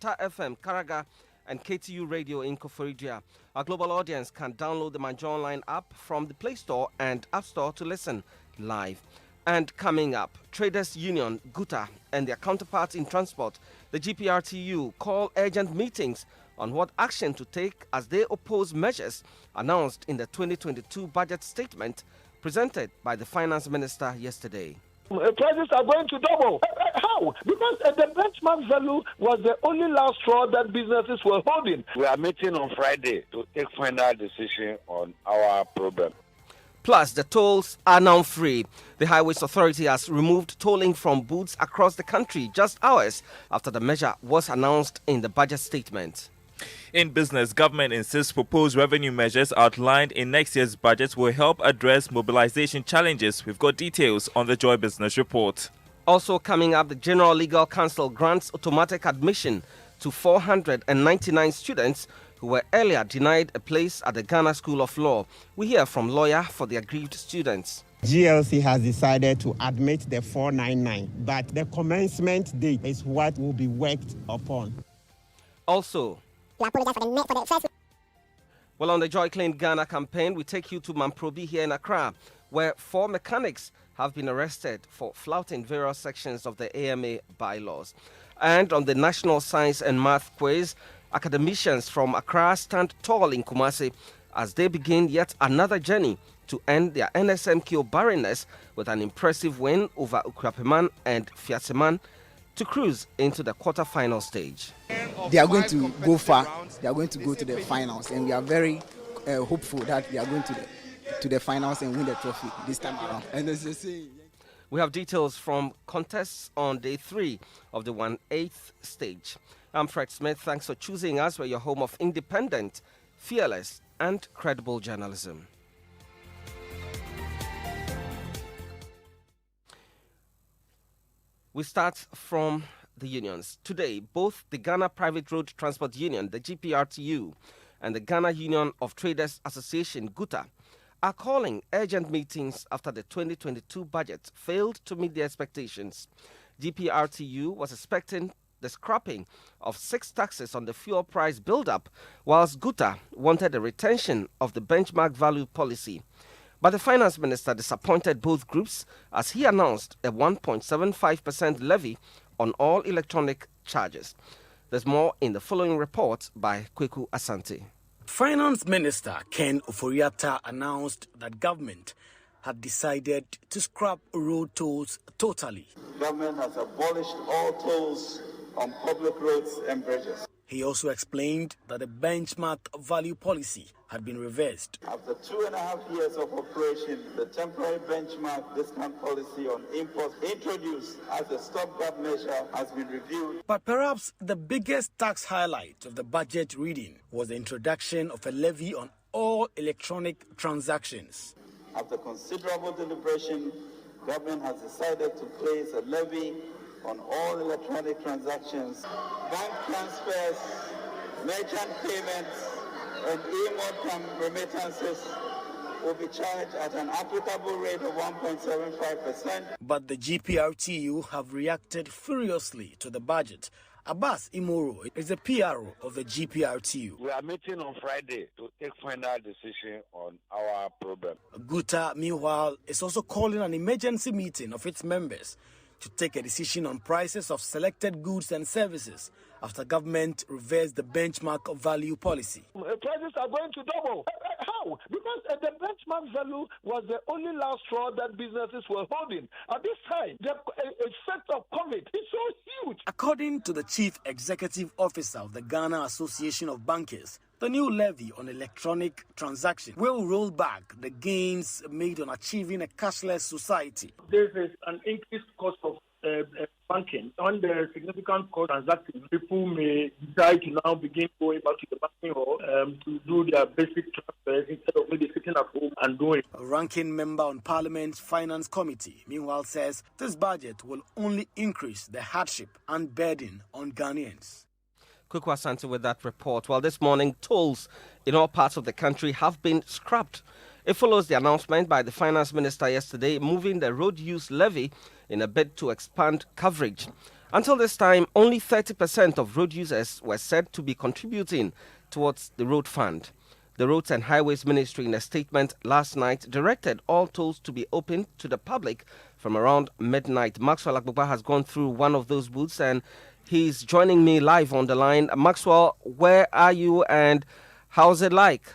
Star FM, Karaga, and KTU Radio in Koforidua. Our global audience can download the Manjo Online app from the Play Store and App Store to listen live. And coming up, Traders Union, GUTA, and their counterparts in transport, the GPRTU, call urgent meetings on what action to take as they oppose measures announced in the 2022 budget statement presented by the Finance Minister yesterday. Prices are going to double. How? Because the benchmark value was the only last straw that businesses were holding. We are meeting on Friday to take final decision on our problem. Plus, the tolls are now free. The Highways Authority has removed tolling from booths across the country just hours after the measure was announced in the budget statement. In business, government insists proposed revenue measures outlined in next year's budget will help address mobilization challenges. We've got details on the Joy Business Report. Also coming up, the General Legal Council grants automatic admission to 499 students who were earlier denied a place at the Ghana School of Law. We hear from lawyer for the aggrieved students. GLC has decided to admit the 499, but the commencement date is what will be worked upon. Also, well, on the Joy Clean Ghana campaign, we take you to Mamprobi here in Accra, where 4 mechanics have been arrested for flouting various sections of the AMA bylaws. And on the National Science and Math Quiz, academicians from Accra stand tall in Kumasi as they begin yet another journey to end their NSMQ barrenness with an impressive win over Ukrapeman and Fiaseman to cruise into the quarter-final stage. They are going to go far. They are going to go to the finals, and we are very hopeful that we are going to the finals and win the trophy this time around. And as they say, we have details from contests on day 3 of the 1/8 stage. I'm Fred Smith. Thanks for choosing us. We're your home of independent, fearless, and credible journalism. We start from the unions. Today, both the Ghana Private Road Transport Union, the GPRTU, and the Ghana Union of Traders Association, GUTA, are calling urgent meetings after the 2022 budget failed to meet their expectations. GPRTU was expecting the scrapping of 6 taxes on the fuel price build-up, whilst GUTA wanted a retention of the benchmark value policy. But the Finance Minister disappointed both groups as he announced a 1.75% levy on all electronic charges. There's more in the following report by Kweku Asante. Finance Minister Ken Ofori-Atta announced that government had decided to scrap road tolls totally. Government has abolished all tolls on public roads and bridges. He also explained that the benchmark value policy had been reversed. After 2.5 years of operation, the temporary benchmark discount policy on imports introduced as a stopgap measure has been reviewed. But perhaps the biggest tax highlight of the budget reading was the introduction of a levy on all electronic transactions. After considerable deliberation, government has decided to place a levy on all electronic transactions, bank transfers, merchant payments, and e-money remittances will be charged at an applicable rate of 1.75%. But the GPRTU have reacted furiously to the budget. Abbas Imoro is the PRO of the GPRTU. We are meeting on Friday to take final decision on our problem. GUTA, meanwhile, is also calling an emergency meeting of its members to take a decision on prices of selected goods and services after government reversed the benchmark value policy. Prices are going to double. How? Because the benchmark value was the only last straw that businesses were holding. At this time, the effect of COVID is so huge. According to the Chief Executive Officer of the Ghana Association of Bankers, the new levy on electronic transactions will roll back the gains made on achieving a cashless society. There is an increased cost of banking. On the significant cost transactions, people may decide to now begin going back to the banking hall to do their basic transfers instead of maybe sitting at home and doing. A ranking member on Parliament's Finance Committee, meanwhile, says this budget will only increase the hardship and burden on Ghanaians. Kweku Asante with that report. Well, this morning, tolls in all parts of the country have been scrapped. It follows the announcement by the Finance Minister yesterday moving the road use levy in a bid to expand coverage. Until this time, only 30% of road users were said to be contributing towards the road fund. The Roads and Highways Ministry, in a statement last night, directed all tolls to be open to the public from around midnight. Maxwell Agbogba has gone through one of those booths and he's joining me live on the line. Maxwell, where are you and how's it like?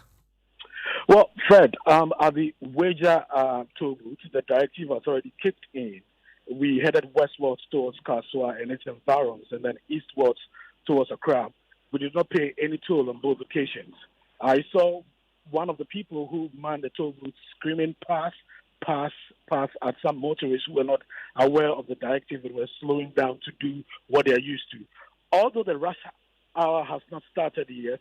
Well, Fred, at the Wager toll booth, the directive has already kicked in. We headed westwards towards Kaswa and its environs, and then eastwards towards Accra. We did not pay any toll on both occasions. I saw one of the people who manned the toll booth screaming, pass, pass, pass, at some motorists who were not aware of the directive and were slowing down to do what they are used to. Although the rush hour has not started yet,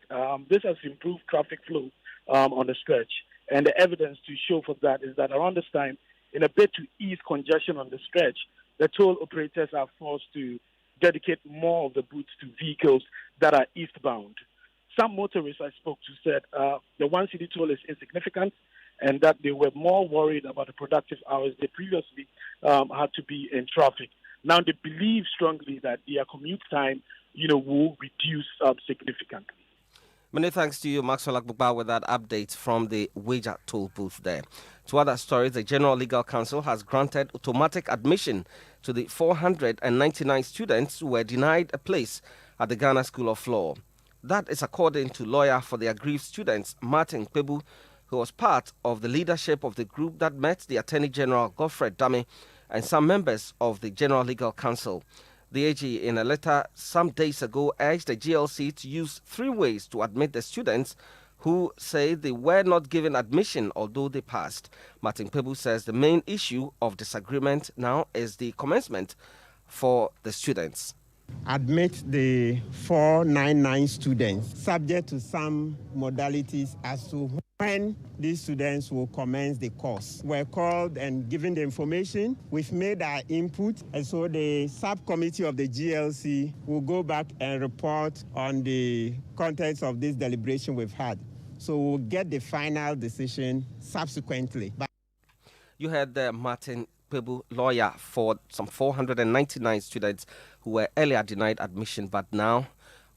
this has improved traffic flow on the stretch. And the evidence to show for that is that around this time, in a bid to ease congestion on the stretch, the toll operators are forced to dedicate more of the booths to vehicles that are eastbound. Some motorists I spoke to said the 1 city toll is insignificant and that they were more worried about the productive hours they previously had to be in traffic. Now they believe strongly that their commute time, will reduce significantly. Many thanks to you, Maxwell Agbogba, with that update from the Wager toll booth there. To other stories, the General Legal Council has granted automatic admission to the 499 students who were denied a place at the Ghana School of Law. That is according to lawyer for the aggrieved students, Martin Kpebu, who was part of the leadership of the group that met the Attorney General, Godfred Dame, and some members of the General Legal Council. The AG, in a letter some days ago, urged the GLC to use 3 ways to admit the students who say they were not given admission although they passed. Martin Kpebu says the main issue of disagreement now is the commencement for the students. Admit the 499 students, subject to some modalities as to when these students will commence the course. We're called and given the information. We've made our input, and so the subcommittee of the GLC will go back and report on the contents of this deliberation we've had. So we'll get the final decision subsequently. You heard Martin Kpebu, lawyer for some 499 students who were earlier denied admission, but now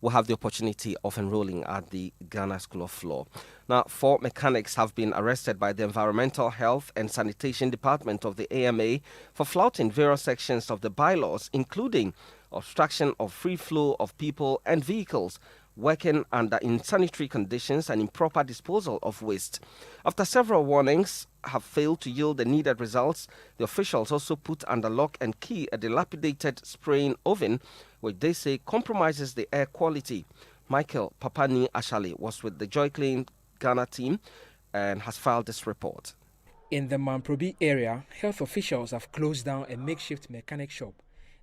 will have the opportunity of enrolling at the Ghana School of Law. Now, 4 mechanics have been arrested by the Environmental Health and Sanitation Department of the AMA for flouting various sections of the bylaws, including obstruction of free flow of people and vehicles, working under unsanitary conditions, and improper disposal of waste. After several warnings have failed to yield the needed results, the officials also put under lock and key a dilapidated spraying oven, which they say compromises the air quality. Michael Papani Ashali was with the Joy Clean Ghana team and has filed this report. In the Mamprobi area, health officials have closed down a makeshift mechanic shop.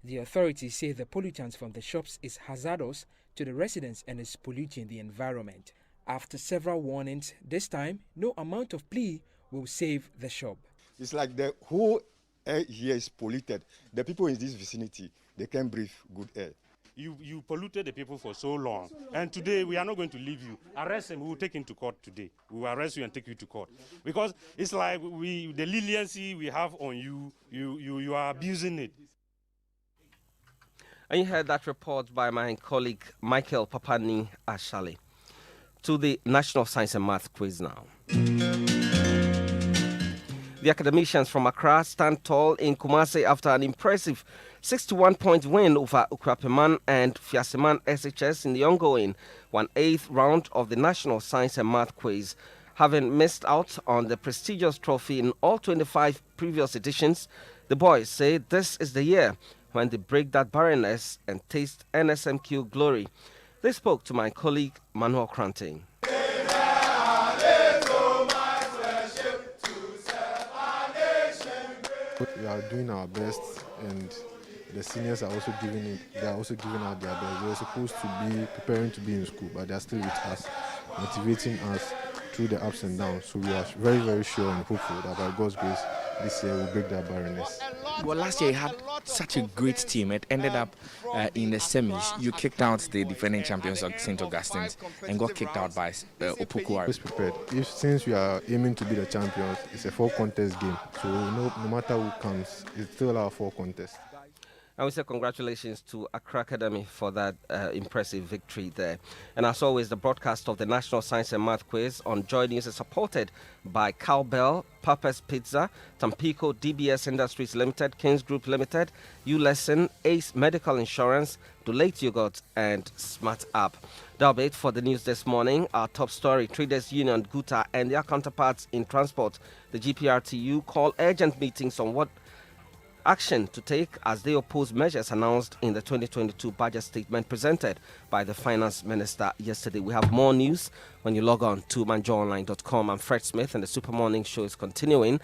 The authorities say the pollutants from the shops is hazardous to the residents and is polluting the environment. After several warnings, this time, no amount of plea will save the shop. It's like the whole air here is polluted. The people in this vicinity, they can't breathe good air. You polluted the people for so long, and today we are not going to leave you. Arrest him. We will take him to court today. We will arrest you and take you to court, because it's like the leniency we have on you. You are abusing it. And you heard that report by my colleague Michael Papani Ashali. To the National Science and Math quiz now. The academicians from Accra stand tall in Kumasi after an impressive 61-point win over Ukrapeman and Fiaseman SHS in the ongoing 1/8 round of the National Science and Math quiz. Having missed out on the prestigious trophy in all 25 previous editions, the boys say this is the year when they break that barrenness and taste NSMQ glory. They spoke to my colleague Manuel Kranting. We are doing our best, and the seniors are also giving it. They are also giving out their best. They are supposed to be preparing to be in school, but they are still with us, motivating us through the ups and downs. So we are very, very sure and hopeful that by God's grace, this year we'll break that barrenness. Well, last year you had such a great team. It ended up in the semis. You kicked out the defending champions of St. Augustine's and got kicked out by Opoku. Always prepared. Since we are aiming to be the champions, it's a 4-contest game. So no matter who comes, it's still our 4 contests. And we say congratulations to Accra Academy for that impressive victory there. And as always, the broadcast of the National Science and Math Quiz on Joy News is supported by Cowbell, Papa's Pizza, Tampico, DBS Industries Limited, Kings Group Limited, ULesson, Ace Medical Insurance, Dulate Yogurt, and Smart App. That'll be it for the news this morning. Our top story, Traders Union, GUTA, and their counterparts in transport, the GPRTU, call urgent meetings on what action to take as they oppose measures announced in the 2022 budget statement presented by the finance minister yesterday. We have more news when you log on to manjoonline.com. I'm Fred Smith, and the Super Morning Show is continuing.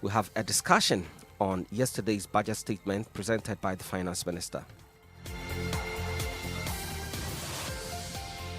We have a discussion on yesterday's budget statement presented by the finance minister.